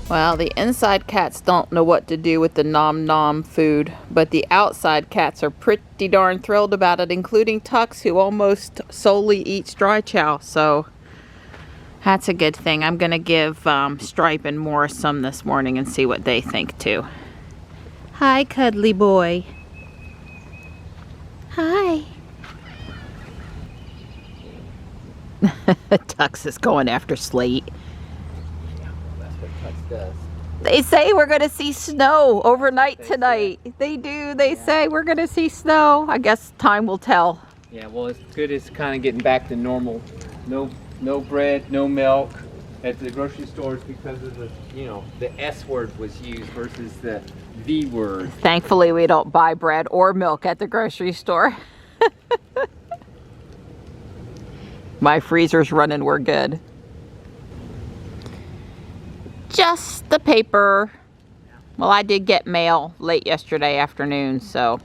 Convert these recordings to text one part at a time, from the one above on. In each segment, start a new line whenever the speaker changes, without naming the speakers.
Well, the inside cats don't know what to do with the nom nom food, but the outside cats are pretty darn thrilled about it, including Tux, who almost solely eats dry chow. So that's a good thing. I'm going to give Stripe and Morris some this morning and see what they think too. Hi, cuddly boy. Hi. Tux is going after Slate. They say we're going to see snow overnight tonight. They do. They say we're going to see snow. I guess time will tell.
Yeah, well, it's good as kind of getting back to normal. No bread, no milk at the grocery stores because of the, you know, the S word was used versus the V word.
Thankfully, we don't buy bread or milk at the grocery store. My freezer's running. We're good. Just the paper. Well, I did get mail late yesterday afternoon, so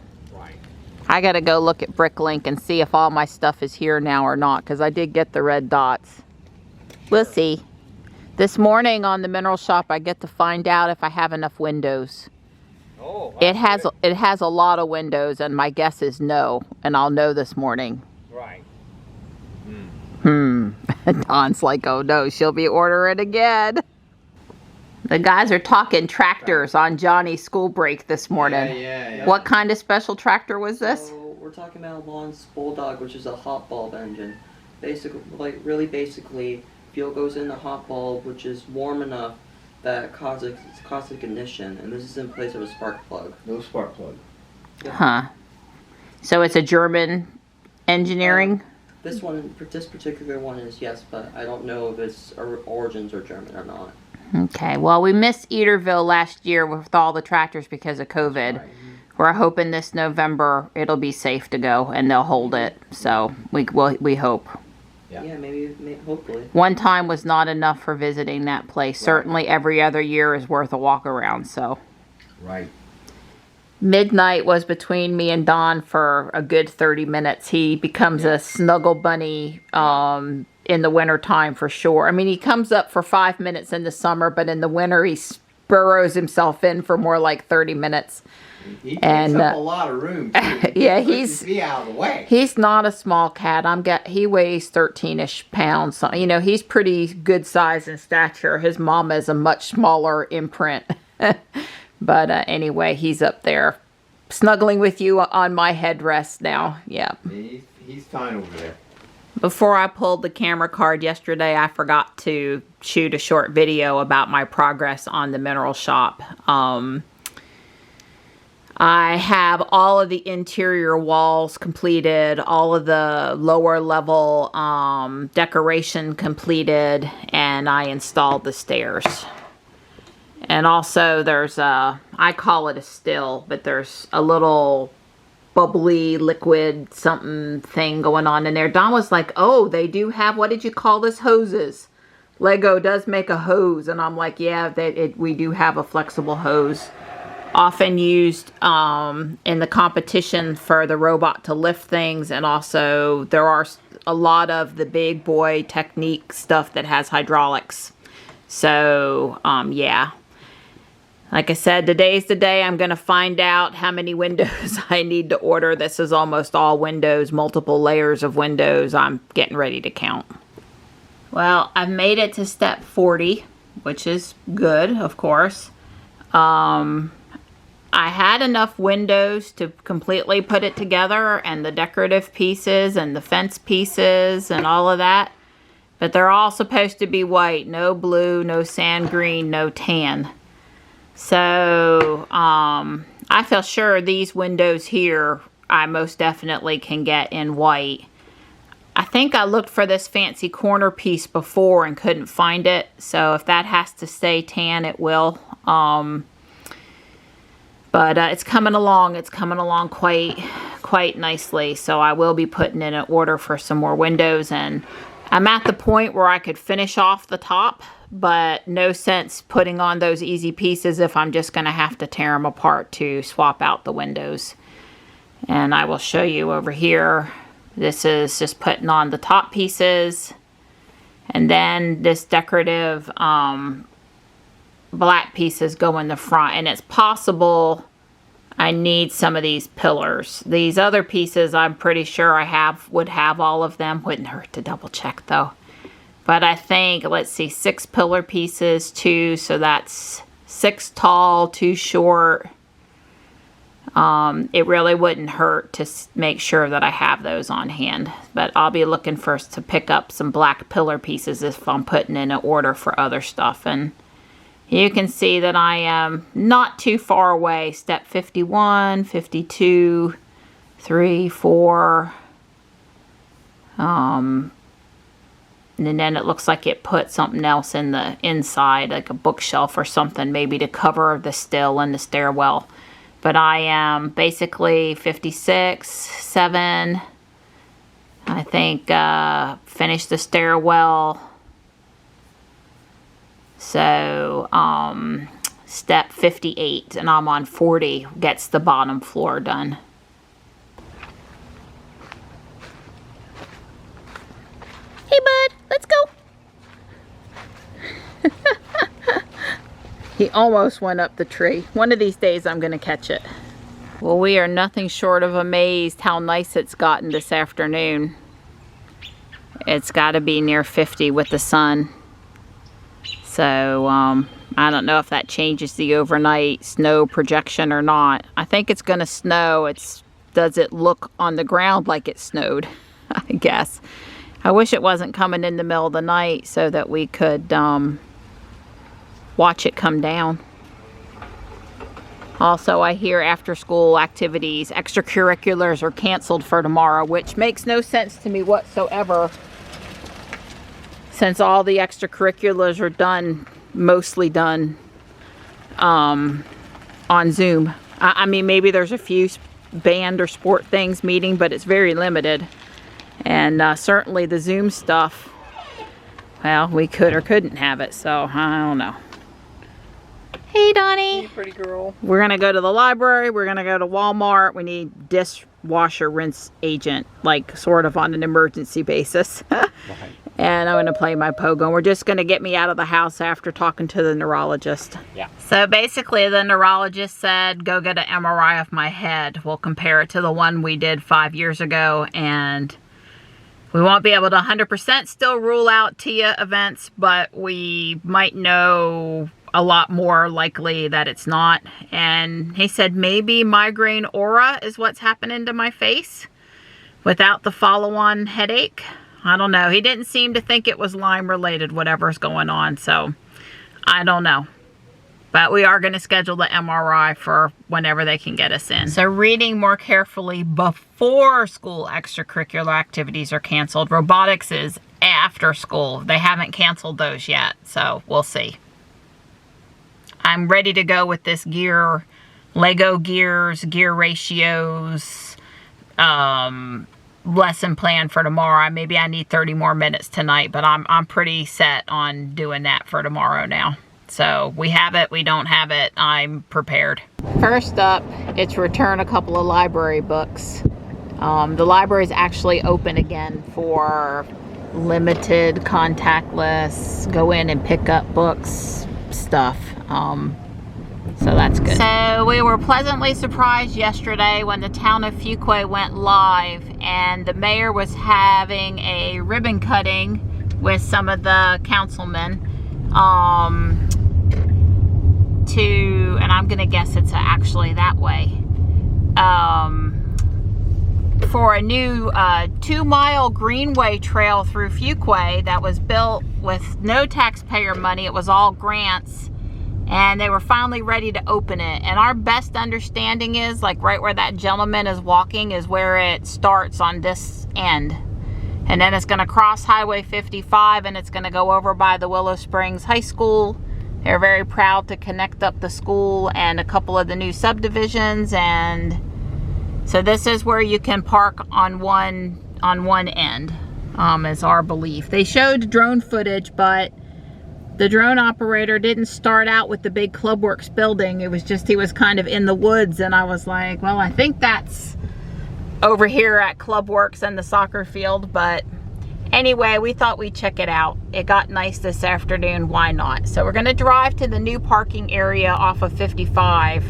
I gotta go look at Bricklink and see if all my stuff is here now or not, because I did get the red dots. We'll see. This morning on the mineral shop, I get to find out if I have enough windows.
Oh,
it has a lot of windows, and my guess is no, and I'll know this morning.
Right.
Don's like, oh no, she'll be ordering again. The guys are talking tractors on Johnny's school break this morning.
Yeah.
What kind of special tractor was this?
So we're talking about Lon's Bulldog, which is a hot bulb engine. Basically, basically, fuel goes in the hot bulb, which is warm enough that causes ignition, and this is in place of a spark plug.
No spark plug.
Yeah.
Huh. So it's a German engineering?
This particular one is, yes, but I don't know if its origins are German or not.
Okay, well, we missed Eaterville last year with all the tractors because of COVID. Right. We're hoping this November it'll be safe to go and they'll hold it. So we hope.
Yeah, maybe, hopefully.
One time was not enough for visiting that place. Right. Certainly every other year is worth a walk around, so.
Right.
Midnight was between me and Don for a good 30 minutes. He becomes a snuggle bunny in the winter time for sure. I mean, he comes up for 5 minutes in the summer, but in the winter he burrows himself in for more like 30 minutes.
He takes up a lot of room too.
Yeah,
he's out of the way.
He's not a small cat. He weighs 13-ish pounds. So, you know, he's pretty good size in stature. His mama is a much smaller imprint. But anyway, he's up there snuggling with you on my headrest now. Yeah.
He's fine over there.
Before I pulled the camera card yesterday, I forgot to shoot a short video about my progress on the mineral shop. I have all of the interior walls completed, all of the lower level decoration completed, and I installed the stairs. And also there's I call it a still, but there's a little bubbly liquid something thing going on in there. Don was like, oh, they do have, what did you call this, hoses? Lego does make a hose. And I'm like, yeah, we do have a flexible hose. Often used in the competition for the robot to lift things. And also there are a lot of the big boy technique stuff that has hydraulics. So, yeah. Like I said, today's the day I'm going to find out how many windows I need to order. This is almost all windows, multiple layers of windows. I'm getting ready to count. Well, I've made it to step 40, which is good, of course. I had enough windows to completely put it together, and the decorative pieces and the fence pieces and all of that. But they're all supposed to be white. No blue, no sand green, no tan. So, I feel sure these windows here, I most definitely can get in white. I think I looked for this fancy corner piece before and couldn't find it. So if that has to stay tan, it will. But it's coming along. It's coming along quite nicely. So I will be putting in an order for some more windows. And I'm at the point where I could finish off the top, but no sense putting on those easy pieces if I'm just going to have to tear them apart to swap out the windows. And I will show you over here. This is just putting on the top pieces. And then this decorative black pieces go in the front. And it's possible I need some of these pillars. These other pieces, I'm pretty sure would have all of them. Wouldn't hurt to double check though. But I think, let's see, 6 pillar pieces, 2. So that's 6 tall, 2 short. It really wouldn't hurt to make sure that I have those on hand. But I'll be looking first to pick up some black pillar pieces if I'm putting in an order for other stuff. And you can see that I am not too far away. Step 51, 52, 3, 4. And then it looks like it put something else in the inside, like a bookshelf or something, maybe to cover the still and the stairwell. But I am basically 56, 7. I think finished the stairwell. So step 58, and I'm on 40, gets the bottom floor done. Hey bud, let's go. He almost went up the tree. One of these days I'm gonna catch it. Well, we are nothing short of amazed how nice it's gotten this afternoon. It's gotta be near 50 with the sun. So I don't know if that changes the overnight snow projection or not. I think it's gonna snow. Does it look on the ground like it snowed? I guess. I wish it wasn't coming in the middle of the night so that we could watch it come down. Also, I hear after school activities, extracurriculars are canceled for tomorrow, which makes no sense to me whatsoever, since all the extracurriculars are mostly done on Zoom. I mean, maybe there's a few band or sport things meeting, but it's very limited. And certainly the Zoom stuff, well, we could or couldn't have it, so I don't know. Hey, Donnie.
Hey, pretty girl.
We're going to go to the library. We're going to go to Walmart. We need dishwasher rinse agent, like sort of on an emergency basis. Right. And I'm going to play my pogo. And we're just going to get me out of the house after talking to the neurologist. Yeah. So basically the neurologist said, go get an MRI of my head. We'll compare it to the one we did 5 years ago. And we won't be able to 100% still rule out TIA events, but we might know a lot more likely that it's not. And he said maybe migraine aura is what's happening to my face without the follow-on headache. I don't know. He didn't seem to think it was Lyme related, whatever's going on. So I don't know. But we are going to schedule the MRI for whenever they can get us in. So reading more carefully before school extracurricular activities are canceled. Robotics is after school. They haven't canceled those yet. So we'll see. I'm ready to go with this gear, Lego gears, gear ratios, lesson plan for tomorrow. Maybe I need 30 more minutes tonight, but I'm pretty set on doing that for tomorrow now. So we have it, we don't have it, I'm prepared. First up, it's return a couple of library books. The library is actually open again for limited, contactless, go in and pick up books stuff. So that's good. So we were pleasantly surprised yesterday when the town of Fuquay went live and the mayor was having a ribbon cutting with some of the councilmen and I'm gonna guess it's actually that way, for a new 2-mile greenway trail through Fuquay that was built with no taxpayer money. It was all grants. and they were finally ready to open it. And our best understanding is, like, right where that gentleman is walking is where it starts on this end. And then it's going to cross Highway 55 and it's going to go over by the Willow Springs High School. They're very proud to connect up the school and a couple of the new subdivisions. And so this is where you can park on one end, is our belief. They showed drone footage, but the drone operator didn't start out with the big Clubworks building. It was just, he was kind of in the woods, and I was like, well, I think that's over here at Clubworks and the soccer field. But anyway, we thought we'd check it out. It got nice this afternoon, why not? So we're gonna drive to the new parking area off of 55,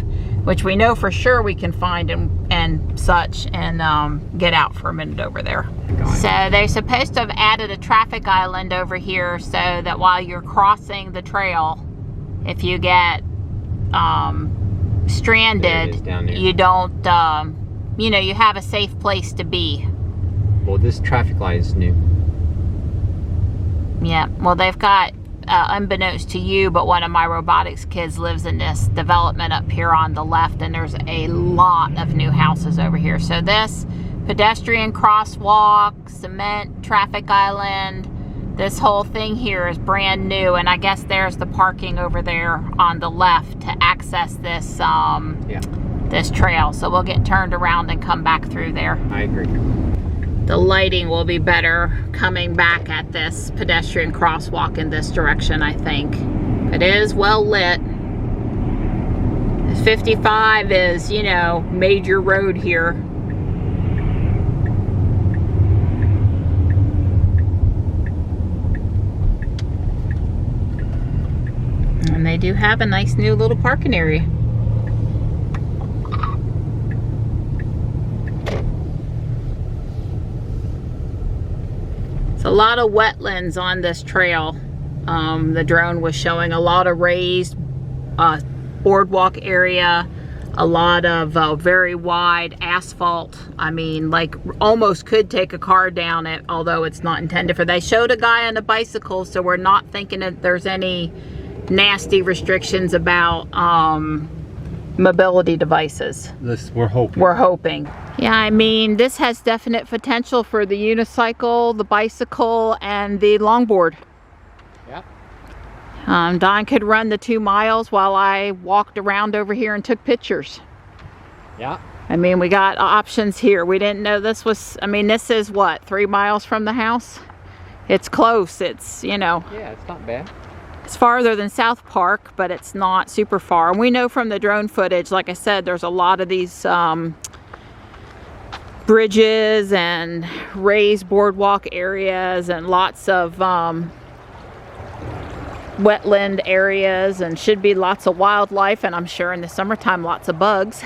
which we know for sure we can find and such, and get out for a minute over there. So they're supposed to have added a traffic island over here so that while you're crossing the trail, if you get stranded, you don't, you know, you have a safe place to be.
Well, this traffic light is new.
Yeah, well, they've got, unbeknownst to you, but one of my robotics kids lives in this development up here on the left, and there's a lot of new houses over here. So this pedestrian crosswalk, cement traffic island, this whole thing here is brand new, and I guess there's the parking over there on the left to access this this trail. So we'll get turned around and come back through there.
I agree.
The lighting will be better coming back at this pedestrian crosswalk in this direction, I think. It is well lit. 55 is, you know, major road here. And they do have a nice new little parking area. It's a lot of wetlands on this trail. The drone was showing a lot of raised boardwalk area, a lot of very wide asphalt. I mean, like, almost could take a car down it, although it's not intended for. They showed a guy on a bicycle, so we're not thinking that there's any nasty restrictions about mobility devices.
We're hoping.
We're hoping. Yeah, I mean, this has definite potential for the unicycle, the bicycle, and the longboard.
Yep.
Don could run the 2 miles while I walked around over here and took pictures.
Yeah.
I mean, we got options here. We didn't know this was, I mean, this is what, 3 miles from the house? It's close. It's, you know.
Yeah, it's not bad.
It's farther than South Park, but it's not super far. And we know from the drone footage, like I said, there's a lot of these bridges and raised boardwalk areas and lots of wetland areas, and should be lots of wildlife, and I'm sure in the summertime lots of bugs.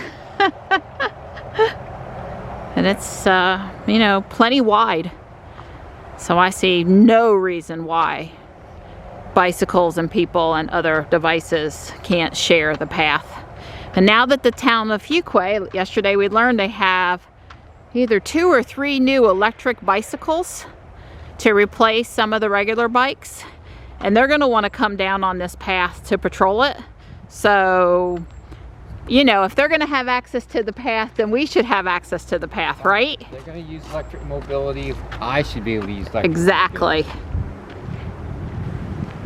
And it's, you know, plenty wide. So I see no reason why bicycles and people and other devices can't share the path. And now that the town of Fuquay, yesterday we learned they have either 2 or 3 new electric bicycles to replace some of the regular bikes, and they're going to want to come down on this path to patrol it. So, you know, if they're going to have access to the path, then we should have access to the path, right?
They're going to use electric mobility. I should be able to use electric
Exactly.
mobility.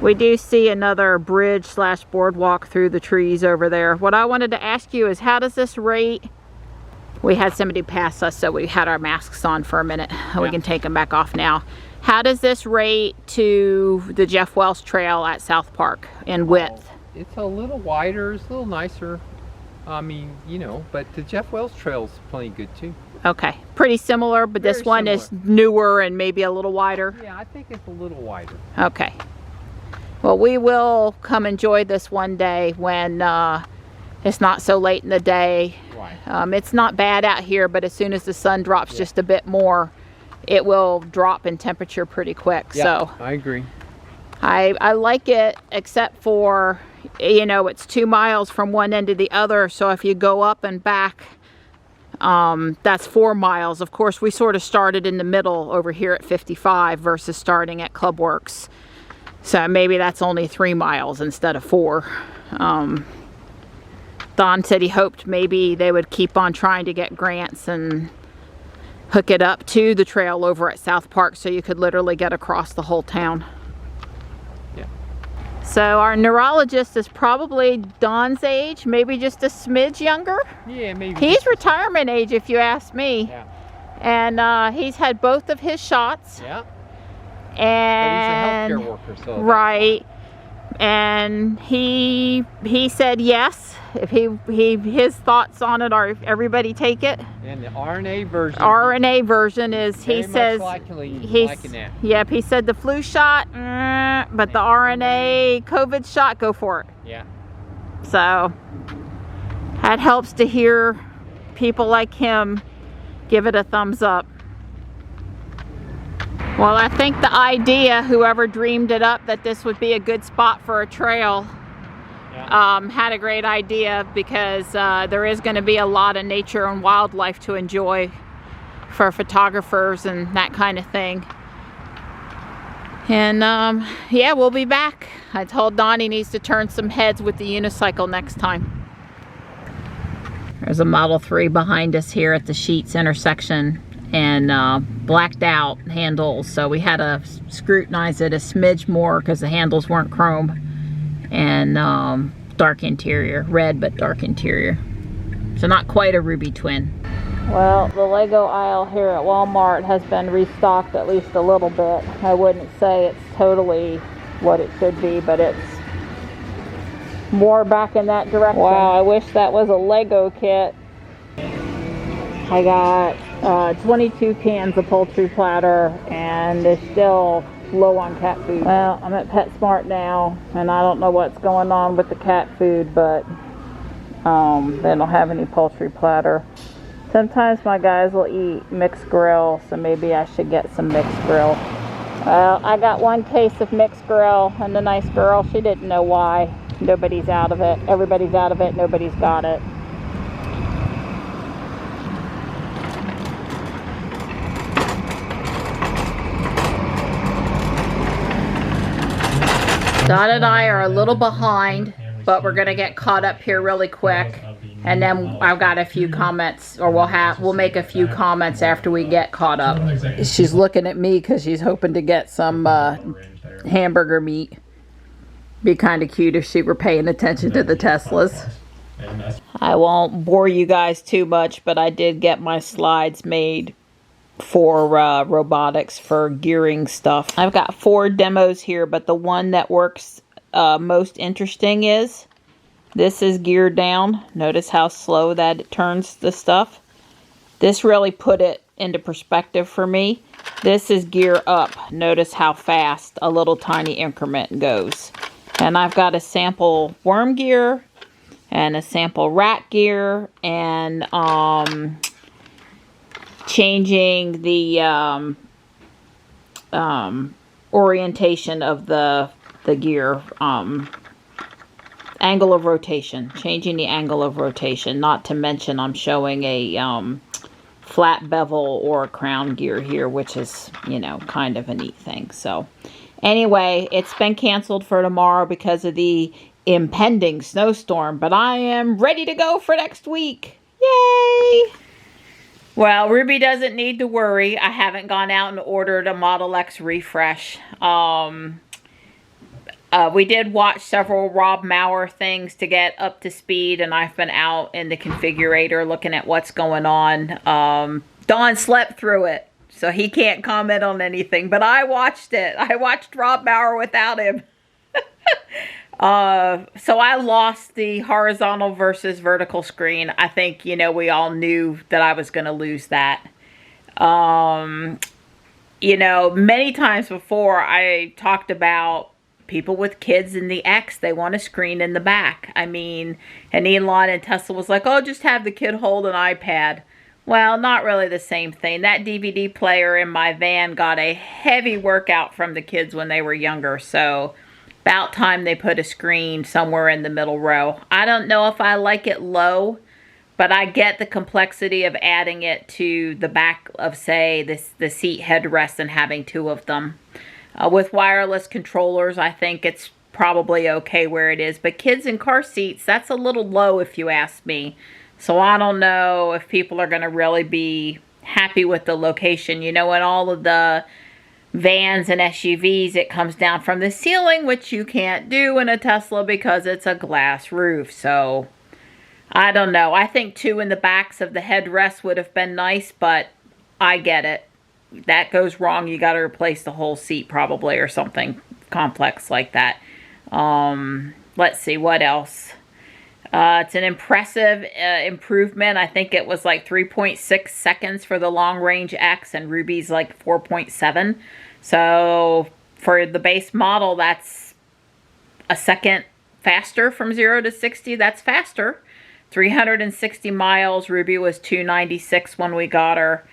We do see another bridge slash boardwalk through the trees over there. What I wanted to ask you is, how does this rate? We had somebody pass us, so we had our masks on for a minute. We can take them back off now. How does this rate to the Jeff Wells Trail at South Park in width?
It's a little wider, it's a little nicer. I mean, you know, but the Jeff Wells Trail's plenty good too.
Okay, pretty similar, but this one is newer and maybe a little wider.
Yeah, I think it's a little wider.
Okay. Well, we will come enjoy this one day when it's not so late in the day.
Right.
It's not bad out here, but as soon as the sun drops just a bit more, it will drop in temperature pretty quick.
Yeah,
so
I agree.
I like it, except for, you know, it's 2 miles from one end to the other. So if you go up and back, that's 4 miles. Of course, we sort of started in the middle over here at 55 versus starting at Clubworks. So maybe that's only 3 miles instead of 4. Don said he hoped maybe they would keep on trying to get grants and hook it up to the trail over at South Park so you could literally get across the whole town.
Yeah.
So our neurologist is probably Don's age, maybe just a smidge younger.
Yeah, maybe.
He's retirement age if you ask me.
Yeah.
And he's had both of his shots.
Yeah.
And
but he's a healthcare worker, so
right. And he said yes. If his thoughts on it are if everybody take it.
And the RNA version
is
very
he
much
said
he's liking that.
Yep, he said the flu shot, but the RNA COVID shot, go for it.
Yeah.
So that helps to hear people like him give it a thumbs up. Well, I think the idea, whoever dreamed it up, that this would be a good spot for a trail, had a great idea, because there is going to be a lot of nature and wildlife to enjoy for photographers and that kind of thing. And yeah, we'll be back. I told Don he needs to turn some heads with the unicycle next time. There's a Model 3 behind us here at the Sheets intersection, and blacked out handles, so we had to scrutinize it a smidge more because the handles weren't chrome, and dark interior, red but dark interior, so not quite a Ruby twin. Well, the Lego aisle here at Walmart has been restocked at least a little bit. I wouldn't say it's totally what it should be, but it's more back in that direction. Wow, I wish that was a Lego kit. I got 22 cans of poultry platter, and it's still low on cat food. Well, I'm at PetSmart now, and I don't know what's going on with the cat food, but they don't have any poultry platter. Sometimes my guys will eat mixed grill, so maybe I should get some mixed grill. Well, I got 1 case of mixed grill, and the nice girl, she didn't know why. Nobody's out of it. Everybody's out of it. Nobody's got it. Dot and I are a little behind, but we're gonna get caught up here really quick, and then I've got a few comments, or we'll make a few comments after we get caught up. She's looking at me because she's hoping to get some hamburger meat. Be kind of cute if she were paying attention to the Teslas. I won't bore you guys too much, but I did get my slides made for robotics, for gearing stuff. I've got 4 demos here, but the one that works most interesting is this is geared down. Notice how slow that it turns the stuff. This really put it into perspective for me. This is gear up. Notice how fast a little tiny increment goes. And I've got a sample worm gear and a sample rat gear, and changing the orientation of the gear, angle of rotation, changing the angle of rotation. Not to mention I'm showing a flat bevel or a crown gear here, which is, you know, kind of a neat thing. So anyway, it's been canceled for tomorrow because of the impending snowstorm, but I am ready to go for next week. Yay! Well, Ruby doesn't need to worry. I haven't gone out and ordered a Model X refresh. We did watch several Rob Mauer things to get up to speed, and I've been out in the configurator looking at what's going on. Don slept through it, so he can't comment on anything, but I watched it. I watched Rob Mauer without him. So I lost the horizontal versus vertical screen. I think, you know, we all knew that I was going to lose that. You know, many times before I talked about people with kids in the X, they want a screen in the back. I mean, and Elon and Tesla was like, oh, just have the kid hold an iPad. Well, not really the same thing. That DVD player in my van got a heavy workout from the kids when they were younger, so about time they put a screen somewhere in the middle row. I don't know if I like it low, but I get the complexity of adding it to the back of, say, the seat headrest and having 2 of them. With wireless controllers, I think it's probably okay where it is. But kids in car seats, that's a little low if you ask me. So I don't know if people are going to really be happy with the location. You know, in all of the vans and SUVs, it comes down from the ceiling, which you can't do in a Tesla because it's a glass roof. So I don't know. I think two in the backs of the headrest would have been nice, but I get it. That goes wrong, you got to replace the whole seat probably, or something complex like that. Let's see, what else? It's an impressive improvement. I think it was like 3.6 seconds for the long range X, and Ruby's like 4.7. So for the base model, that's a second faster from 0 to 60. That's faster. 360 miles. Ruby was 296 when we got her.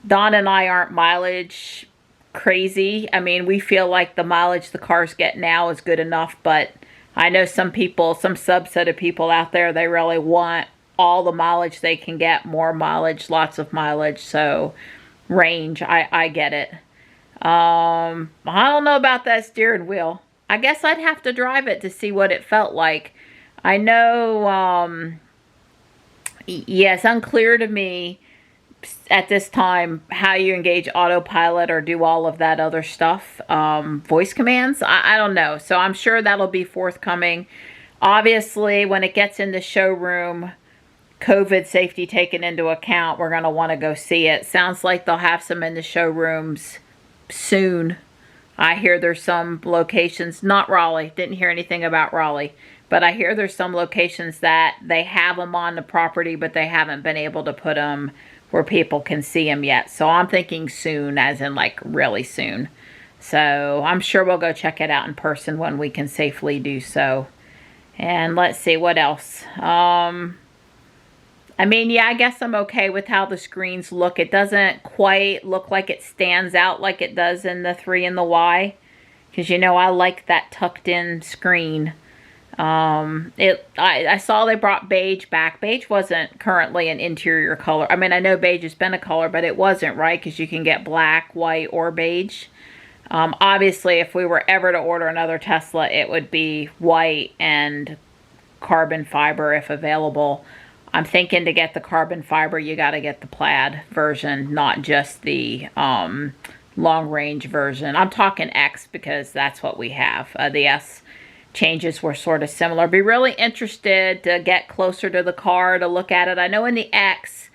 Don and I aren't mileage crazy. I mean, we feel like the mileage the cars get now is good enough, but I know some people, some subset of people out there, they really want all the mileage they can get, more mileage, lots of mileage. So range, I get it. I don't know about that steering wheel. I guess I'd have to drive it to see what it felt like. I know, yeah, it's unclear to me at this time how you engage autopilot or do all of that other stuff. Voice commands, I don't know. So I'm sure that'll be forthcoming. Obviously, when it gets in the showroom, COVID safety taken into account, we're going to want to go see it. Sounds like they'll have some in the showrooms soon. I hear there's some locations, not Raleigh, didn't hear anything about Raleigh, but I hear there's some locations that they have them on the property, but they haven't been able to put them where people can see them yet. So I'm thinking soon, as in like really soon. So I'm sure we'll go check it out in person when we can safely do so. And let's see, what else? I mean, yeah, I guess I'm okay with how the screens look. It doesn't quite look like it stands out like it does in the 3 and the Y. Because, you know, I like that tucked in screen. I saw they brought beige back. Beige wasn't currently an interior color. I mean, I know beige has been a color, but it wasn't, right? Because you can get black, white, or beige. Obviously, if we were ever to order another Tesla, it would be white and carbon fiber if available. I'm thinking to get the carbon fiber, you got to get the plaid version, not just the long range version. I'm talking X because that's what we have. The S changes were sort of similar. Be really interested to get closer to the car to look at it. I know in the X,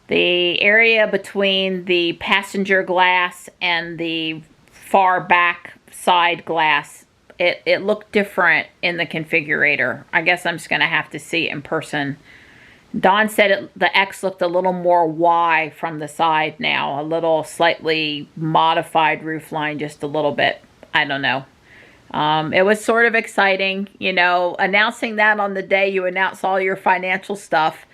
the area between the passenger glass and the far back side glass, it looked different in the configurator. I guess I'm just going to have to see it in person. Don said the X looked a little more Y from the side now, a little slightly modified roofline, just a little bit. I don't know. It was sort of exciting, you know, announcing that on the day you announce all your financial stuff.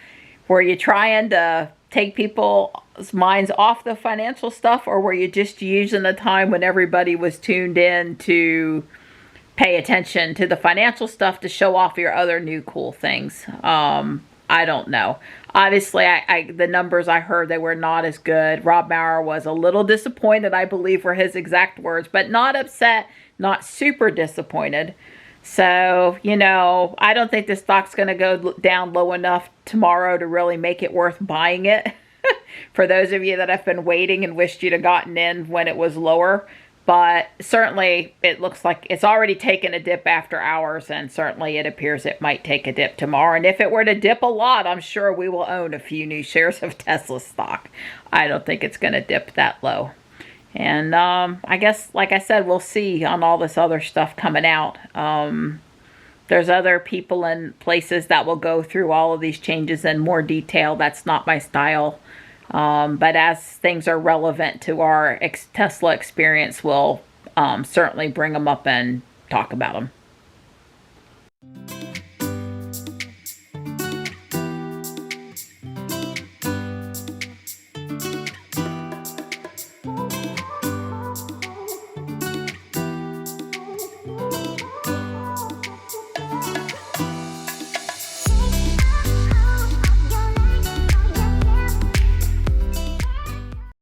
Were you trying to take people's minds off the financial stuff, or were you just using the time when everybody was tuned in to pay attention to the financial stuff to show off your other new cool things? I don't know. Obviously, the numbers I heard, they were not as good. Rob Maurer was a little disappointed, I believe were his exact words, but not upset, not super disappointed. So, you know, I don't think the stock's going to go down low enough tomorrow to really make it worth buying it. For those of you that have been waiting and wished you'd have gotten in when it was lower. But certainly it looks like it's already taken a dip after hours, and certainly it appears it might take a dip tomorrow. And if it were to dip a lot, I'm sure we will own a few new shares of Tesla stock. I don't think it's going to dip that low. And I guess, like I said, we'll see on all this other stuff coming out. There's other people and places that will go through all of these changes in more detail. That's not my style. But as things are relevant to our Tesla experience, we'll certainly bring them up and talk about them.